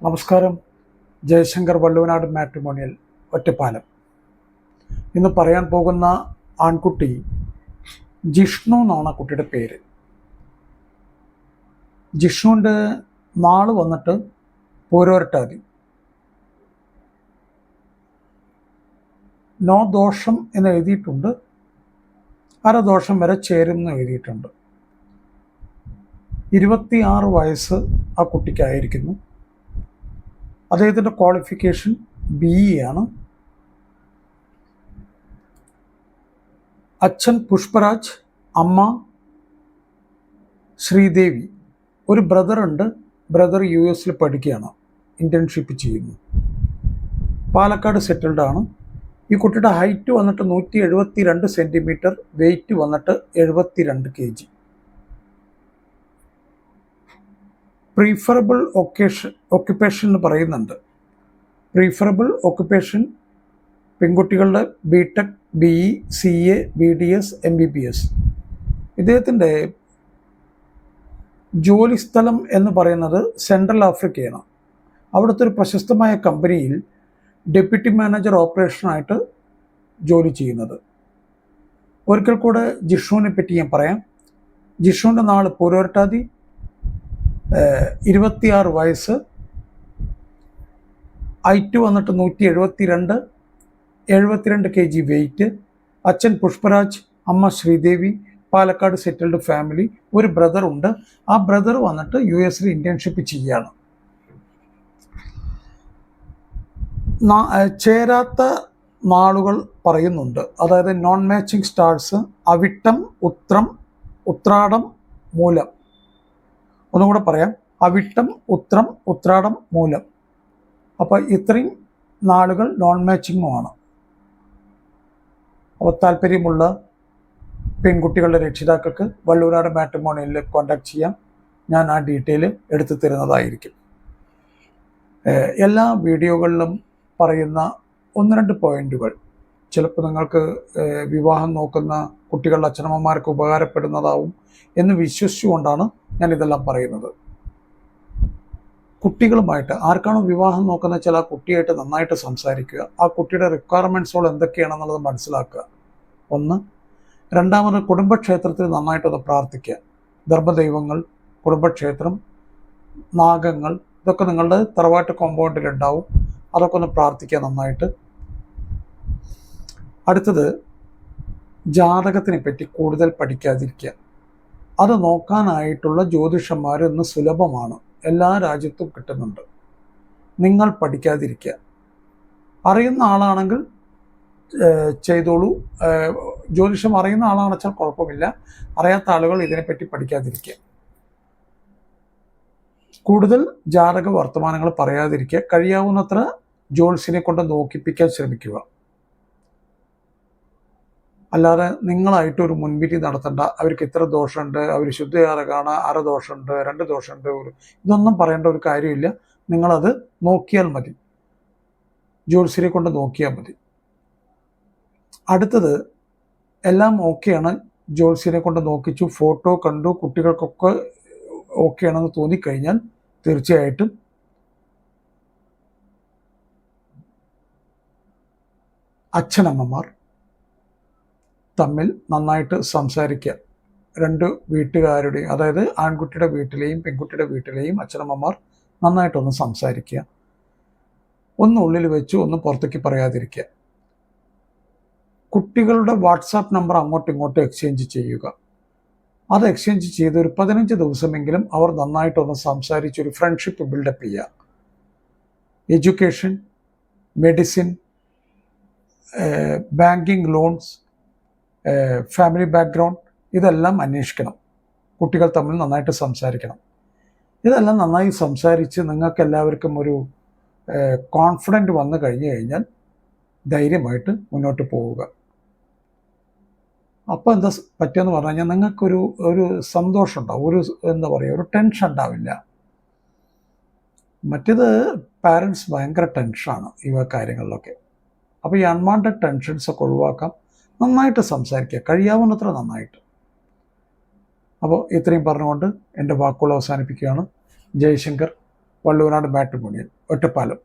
നമസ്കാരം. ജയശങ്കർ വള്ളുവനാട് മാട്രിമോണിയൽ ഒറ്റപ്പാലം. ഇന്ന് പറയാൻ പോകുന്ന ആൺകുട്ടി ജിഷ്ണു എന്നാണ് കുട്ടിയുടെ പേര്. ജിഷ്ണുവിൻ്റെ നാള് വന്നിട്ട് പൂരോരട്ടാതി. നോ ദോഷം എന്ന് എഴുതിയിട്ടുണ്ട്, അരദോഷം വരെ ചേരും എന്ന് എഴുതിയിട്ടുണ്ട്. 26 വയസ്സ് ആ കുട്ടിക്കായിരിക്കുന്നു. അദ്ദേഹത്തിൻ്റെ ക്വാളിഫിക്കേഷൻ BE ആണ്. അച്ഛൻ പുഷ്പരാജ്, അമ്മ ശ്രീദേവി. ഒരു ബ്രദറുണ്ട്. ബ്രദർ US പഠിക്കുകയാണ്, ഇൻറ്റേൺഷിപ്പ് ചെയ്യുന്നു. പാലക്കാട് സെറ്റിൽഡ് ആണ്. ഈ കുട്ടിയുടെ ഹൈറ്റ് വന്നിട്ട് 172 സെൻറ്റിമീറ്റർ, വെയ്റ്റ് വന്നിട്ട് 72 kg. പ്രീഫറബിൾ ഓക്യുപ്പേഷൻ എന്ന് പറയുന്നുണ്ട്. പ്രീഫറബിൾ ഓക്യുപ്പേഷൻ പെൺകുട്ടികളുടെ BTech, BE, CA, BDS, MBBS. ഇദ്ദേഹത്തിൻ്റെ ജോലി സ്ഥലം എന്ന് പറയുന്നത് സെൻട്രൽ ആഫ്രിക്കയാണ്. അവിടുത്തെ ഒരു പ്രശസ്തമായ കമ്പനിയിൽ ഡെപ്യൂട്ടി മാനേജർ ഓപ്പറേഷനായിട്ട് ജോലി ചെയ്യുന്നത്. ഒരിക്കൽ കൂടെ ജിഷ്ണുവിനെ പറ്റി ഞാൻ പറയാം. ജിഷ്ണുവിൻ്റെ നാള് പൂരോരട്ടാതി, 26 വയസ്സ്, ഹൈറ്റ് വന്നിട്ട് 172, 72 kg വെയ്റ്റ്. അച്ഛൻ പുഷ്പരാജ്, അമ്മ ശ്രീദേവി. Palakkad settled family. ഒരു ബ്രദറുണ്ട്. ആ ബ്രദർ വന്നിട്ട് US ഇൻറ്റേൺഷിപ്പ് ചെയ്യുകയാണ്. ചേരാത്ത നാളുകൾ പറയുന്നുണ്ട്. അതായത് നോൺ മാച്ചിങ് സ്റ്റാർസ് അവിട്ടം, ഉത്രം, ഉത്രാടം, മൂലം. ഒന്നുകൂടെ പറയാം: അവിട്ടം, ഉത്രം, ഉത്രാടം, മൂലം. അപ്പോൾ ഇത്രയും നാളുകൾ നോൺ മാച്ചിങ്ങുമാണ്. അപ്പോൾ താല്പര്യമുള്ള പെൺകുട്ടികളുടെ രക്ഷിതാക്കൾക്ക് വള്ളുവനാട് മാട്രിമോണിയലിൽ കോൺടാക്ട് ചെയ്യാം. ഞാൻ ആ ഡീറ്റെയിൽ എടുത്തു തരുന്നതായിരിക്കും. എല്ലാ വീഡിയോകളിലും പറയുന്ന 1-2 പോയിന്റുകൾ ചിലപ്പോൾ നിങ്ങൾക്ക് വിവാഹം നോക്കുന്ന കുട്ടികളുടെ അച്ഛനമ്മമാർക്ക് ഉപകാരപ്പെടുന്നതാവും എന്ന് വിശ്വസിച്ചുകൊണ്ടാണ് ഞാനിതെല്ലാം പറയുന്നത്. കുട്ടികളുമായിട്ട് ആർക്കാണോ വിവാഹം നോക്കുന്ന വെച്ചാൽ ആ കുട്ടിയായിട്ട് നന്നായിട്ട് സംസാരിക്കുക. ആ കുട്ടിയുടെ റിക്വയർമെൻറ്റ്സുകൾ എന്തൊക്കെയാണെന്നുള്ളത് മനസ്സിലാക്കുക. ഒന്ന്. രണ്ടാമത്, കുടുംബക്ഷേത്രത്തിൽ നന്നായിട്ടൊന്ന് പ്രാർത്ഥിക്കുക. ധർമ്മദൈവങ്ങൾ, കുടുംബക്ഷേത്രം, നാഗങ്ങൾ, ഇതൊക്കെ നിങ്ങളുടെ തറവാട്ട് കോമ്പൗണ്ടിലുണ്ടാവും. അതൊക്കെ ഒന്ന് പ്രാർത്ഥിക്കുക നന്നായിട്ട്. അടുത്തത്, ജാതകത്തിനെ പറ്റി കൂടുതൽ പഠിക്കാതിരിക്കുക. അത് നോക്കാനായിട്ടുള്ള ജ്യോതിഷന്മാർ ഇന്ന് സുലഭമാണ്, എല്ലാ രാജ്യത്തും കിട്ടുന്നുണ്ട്. നിങ്ങൾ പഠിക്കാതിരിക്കുക. അറിയുന്ന ആളാണെങ്കിൽ ചെയ്തോളൂ. ജ്യോതിഷം അറിയുന്ന ആളാണെന്ന് വെച്ചാൽ കുഴപ്പമില്ല. അറിയാത്ത ആളുകൾ ഇതിനെപ്പറ്റി പഠിക്കാതിരിക്കുക. കൂടുതൽ ജാതക വർത്തമാനങ്ങൾ പറയാതിരിക്കുക. കഴിയാവുന്നത്ര ജ്യോത്സ്യനെ കൊണ്ട് നോക്കിപ്പിക്കാൻ ശ്രമിക്കുക. അല്ലാതെ നിങ്ങളായിട്ട് ഒരു മുൻവിധി നടത്തണ്ട. അവർക്ക് ഇത്ര ദോഷമുണ്ട്, അവർ ശുദ്ധജാതകമാണ്, അരദോഷമുണ്ട്, 2 ദോഷമുണ്ട്, ഇതൊന്നും പറയേണ്ട ഒരു കാര്യമില്ല. നിങ്ങളത് നോക്കിയാൽ മതി. ജ്യോത്സ്യരെ കൊണ്ട് നോക്കിയാൽ മതി. അടുത്തത്, എല്ലാം ഓക്കെയാണ്, ജ്യോത്സ്യരെ കൊണ്ട് നോക്കിച്ചു, ഫോട്ടോ കണ്ടു, കുട്ടികൾക്കൊക്കെ ഓക്കെയാണെന്ന് തോന്നിക്കഴിഞ്ഞാൽ തീർച്ചയായിട്ടും അച്ഛനമ്മമാർ തമ്മിൽ നന്നായിട്ട് സംസാരിക്കുക. 2 വീട്ടുകാരുടെയും, അതായത് ആൺകുട്ടിയുടെ വീട്ടിലെയും പെൺകുട്ടിയുടെ വീട്ടിലെയും അച്ഛനമ്മമാർ നന്നായിട്ടൊന്ന് സംസാരിക്കുക. ഒന്ന് ഉള്ളിൽ വെച്ച് ഒന്ന് പുറത്തേക്ക് പറയാതിരിക്കുക. കുട്ടികളുടെ വാട്സാപ്പ് നമ്പർ അങ്ങോട്ടും ഇങ്ങോട്ടും എക്സ്ചേഞ്ച് ചെയ്യുക. അത് എക്സ്ചേഞ്ച് ചെയ്ത് ഒരു 15 ദിവസമെങ്കിലും അവർ നന്നായിട്ടൊന്ന് സംസാരിച്ചൊരു ഫ്രണ്ട്ഷിപ്പ് ബിൽഡപ്പ് ചെയ്യുക. Education, medicine, banking, loans, family background, ഇതെല്ലാം അന്വേഷിക്കണം. കുട്ടികൾ തമ്മിൽ നന്നായിട്ട് സംസാരിക്കണം. ഇതെല്ലാം നന്നായി സംസാരിച്ച് നിങ്ങൾക്ക് എല്ലാവർക്കും ഒരു കോൺഫിഡൻറ്റ് വന്നു കഴിഞ്ഞാൽ ധൈര്യമായിട്ട് മുന്നോട്ട് പോവുക. അപ്പോൾ എന്താ പറ്റുമെന്ന് പറഞ്ഞു കഴിഞ്ഞാൽ നിങ്ങൾക്കൊരു സന്തോഷം ഉണ്ടാവും, എന്താ പറയുക, ഒരു ടെൻഷൻ ഉണ്ടാവില്ല. മറ്റേത് പാരൻസ് ഭയങ്കര ടെൻഷനാണ് ഈ കാര്യങ്ങളിലൊക്കെ. അപ്പോൾ ഈ അൺവാണ്ടഡ് ടെൻഷൻസൊക്കെ ഒഴിവാക്കാം. നന്നായിട്ട് സംസാരിക്കുക, കഴിയാവുന്നത്ര നന്നായിട്ട്. അപ്പോൾ ഇത്രയും പറഞ്ഞുകൊണ്ട് എൻ്റെ വാക്കുകൾ അവസാനിപ്പിക്കുകയാണ്. ജയശങ്കർ, വള്ളുവനാട് മാട്രിമോണിയൽ, ഒറ്റപ്പാലം.